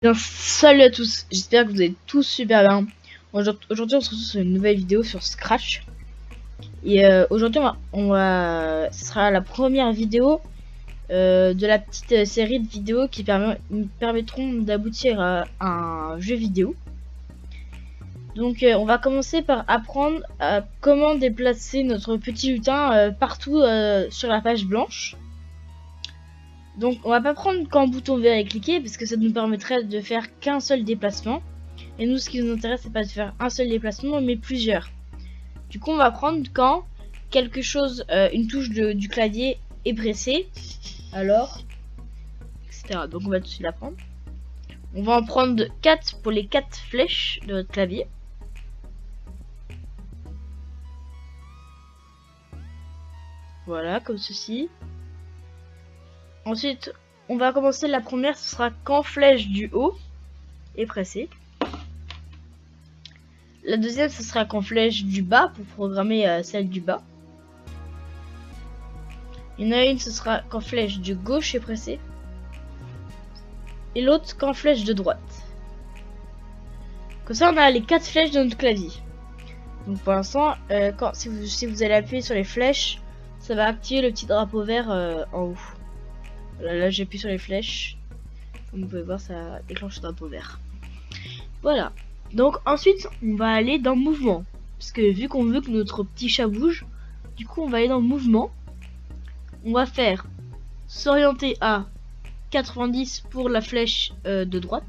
Bien, salut à tous, j'espère que vous allez tous super bien. Aujourd'hui on se retrouve sur une nouvelle vidéo sur Scratch. Et aujourd'hui ce sera la première vidéo de la petite série de vidéos qui nous permettront d'aboutir à un jeu vidéo. Donc on va commencer par apprendre à comment déplacer notre petit lutin partout sur la page blanche. Donc on va pas prendre quand bouton vert est cliqué parce que ça nous permettrait de faire qu'un seul déplacement. Et nous ce qui nous intéresse c'est pas de faire un seul déplacement mais plusieurs. Du coup on va prendre quand quelque chose, une touche du clavier est pressée. Alors, etc. Donc on va tout de suite la prendre. On va en prendre 4 pour les 4 flèches de votre clavier. Voilà, comme ceci. Ensuite, on va commencer la première, ce sera quand flèche du haut est pressée. La deuxième, ce sera quand flèche du bas pour programmer celle du bas. Il y en a une, ce sera quand flèche de gauche est pressée. Et l'autre quand flèche de droite. Comme ça, on a les 4 flèches de notre clavier. Donc pour l'instant, si vous allez appuyer sur les flèches, ça va activer le petit drapeau vert en haut. Là j'appuie sur les flèches. Comme vous pouvez voir, ça déclenche le drapeau vert. Voilà. Donc ensuite, on va aller dans mouvement. Parce que vu qu'on veut que notre petit chat bouge, du coup on va aller dans mouvement. On va faire s'orienter à 90 pour la flèche de droite.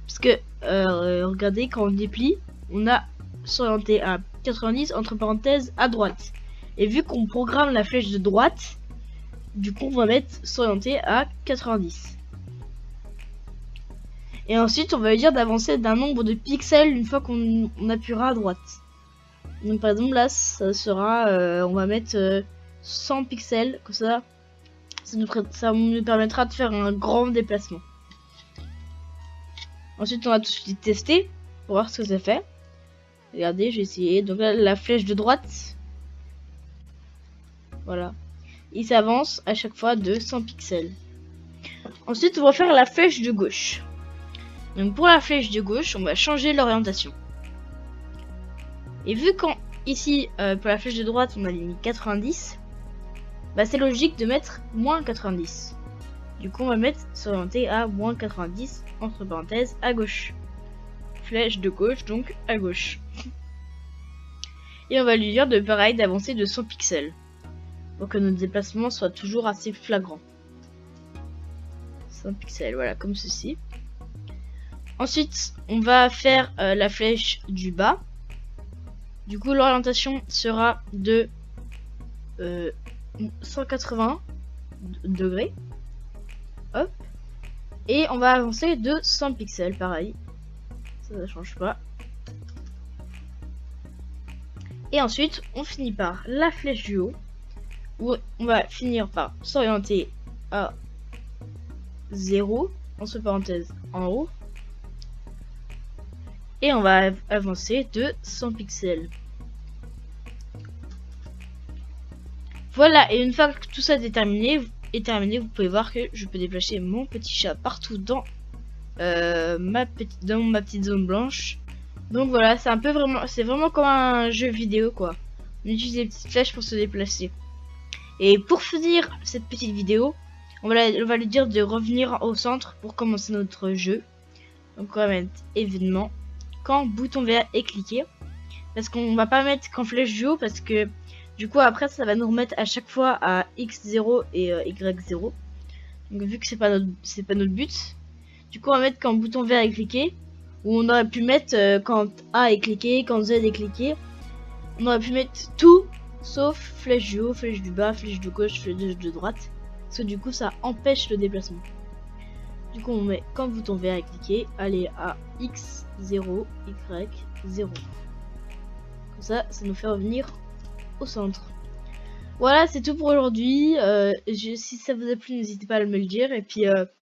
Parce que regardez, quand on déplie, on a s'orienter à 90 entre parenthèses à droite. Et vu qu'on programme la flèche de droite, du coup on va mettre s'orienter à 90. Et ensuite on va lui dire d'avancer d'un nombre de pixels une fois qu'on appuiera à droite. Donc par exemple là ça sera, on va mettre 100 pixels, comme ça nous permettra de faire un grand déplacement. Ensuite on va tout de suite tester pour voir ce que ça fait. Regardez, j'ai essayé. Donc là la flèche de droite, voilà, il s'avance à chaque fois de 100 pixels. Ensuite on va faire la flèche de gauche. Donc pour la flèche de gauche, on va changer l'orientation. Et vu qu'en ici pour la flèche de droite on a mis 90, bah c'est logique de mettre moins 90. Du coup on va mettre s'orienter à moins 90 entre parenthèses à gauche. Flèche de gauche donc à gauche. Et on va lui dire de pareil d'avancer de 100 pixels. Pour que notre déplacement soit toujours assez flagrant. 100 pixels, voilà, comme ceci. Ensuite, on va faire la flèche du bas. Du coup, l'orientation sera de 180 degrés. Hop. Et on va avancer de 100 pixels, pareil. Ça ne change pas. Et ensuite, on finit par la flèche du haut, où on va finir par s'orienter à 0, entre parenthèses en haut. Et on va avancer de 100 pixels. Voilà, et une fois que tout ça est terminé, vous pouvez voir que je peux déplacer mon petit chat partout dans ma petite zone blanche. Donc voilà, c'est vraiment comme un jeu vidéo quoi. On utilise des petites flèches pour se déplacer. Et pour finir cette petite vidéo, on va lui dire de revenir au centre pour commencer notre jeu. Donc on va mettre événement quand bouton vert est cliqué, parce qu'on va pas mettre quand flèche du haut parce que du coup après ça va nous remettre à chaque fois à x0 et y0. Donc vu que c'est pas notre but, du coup on va mettre quand bouton vert est cliqué, ou on aurait pu mettre quand A est cliqué, quand Z est cliqué. On aurait pu mettre tout sauf flèche du haut, flèche du bas, flèche de gauche, flèche de droite, parce que du coup ça empêche le déplacement. Du coup on met quand bouton vert est cliqué, aller à x0, y0. Comme ça nous fait revenir au centre. Voilà, c'est tout pour aujourd'hui. Si ça vous a plu, n'hésitez pas à me le dire. Et puis